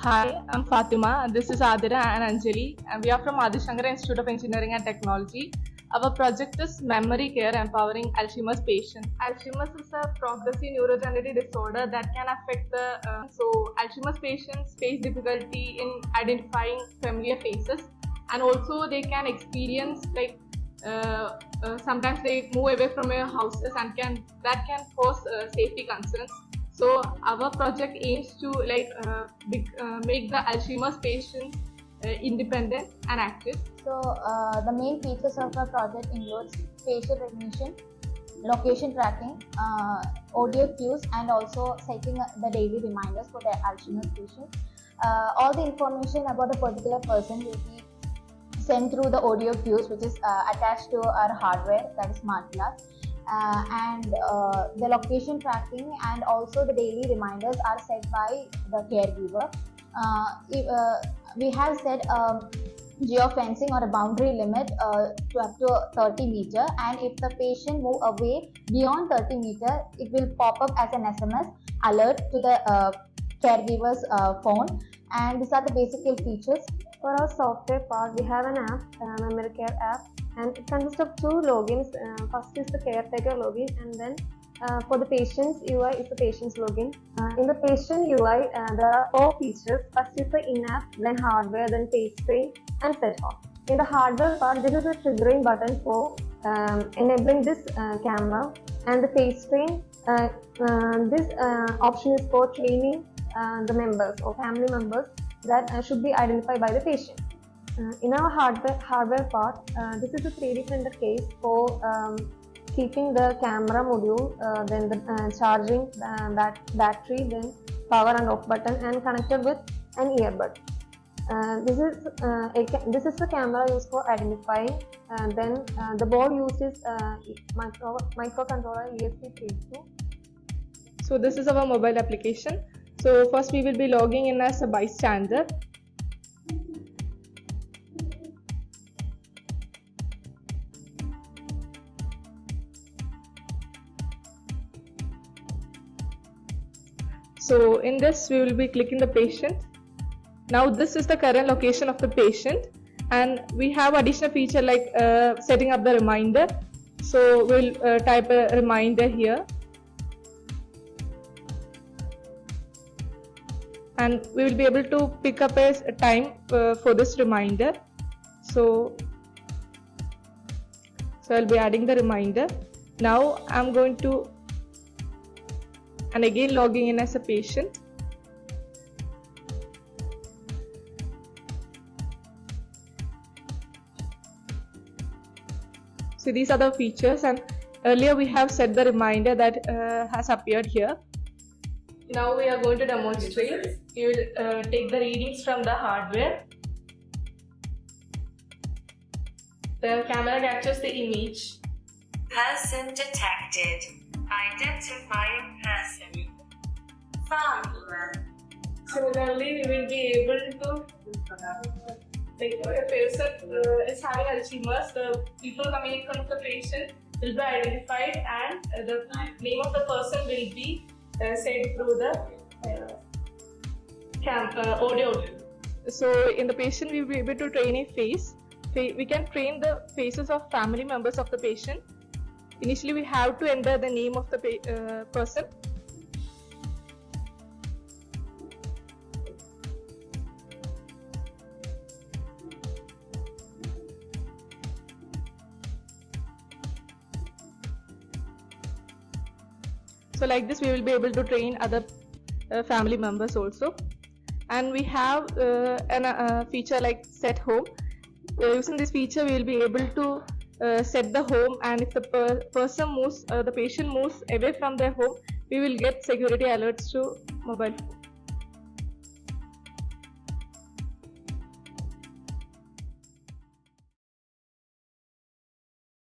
Hi, I'm Fatima. This is Adira and Anjali, and we are from Adi Shankar Institute of Engineering and Technology. Our project is Memory Care Empowering Alzheimer's Patients. Alzheimer's is a progressive neurodegenerative disorder that can affect Alzheimer's patients face difficulty in identifying familiar faces, and also they can experience sometimes they move away from their houses and that can cause safety concerns. So our project aims to make the Alzheimer's patients independent and active. So the main features of our project includes facial recognition, location tracking, audio cues, and also setting the daily reminders for the Alzheimer's patient. All the information about a particular person will be sent through the audio cues, which is attached to our hardware, that is smart glass. The location tracking and also the daily reminders are set by the caregiver. We have set geofencing or a boundary limit to up to 30 meter, and if the patient move away beyond 30 meter, it will pop up as an SMS alert to the caregiver's phone. And these are the basic features. For our software part, we have an app, Memory Care app, and it consists of two logins. First is the caretaker login, and then for the patient's UI is the patient's login. In the patient UI, there are 4 features. First is the in-app, then hardware, then face screen, and set home. In the hardware part, this is a triggering button for enabling this camera, and the face screen. This option is for training the members or family members that should be identified by the patient. In our hardware part, this is a 3D printed case for keeping the camera module, then the charging battery, then power and off button, and connected with an earbud. This is the camera used for identifying. Then the board uses microcontroller ESP32. So this is our mobile application. So first we will be logging in as a bystander. So in this we will be clicking the patient. Now this is the current location of the patient, and we have additional feature like setting up the reminder. So we'll type a reminder here, and we will be able to pick up a time for this reminder. So I'll be adding the reminder. Now I'm going to, and again logging in as a patient. So these are the features, and earlier we have set the reminder that has appeared here. Now we are going to demonstrate. We will take the readings from the hardware. The camera captures the image. Person detected. Identifying person. Found. Similarly, we will be able to, if a person is having Alzheimer's, the people coming in front of the patient will be identified, and the name of the person will be said through the audio. So in the patient, we will be able to train a face. We can train the faces of family members of the patient. Initially, we have to enter the name of the person. So like this, we will be able to train other family members also. And we have a feature like set home. Using this feature, we will be able to set the home, and if the the patient moves away from their home, we will get security alerts to mobile phone.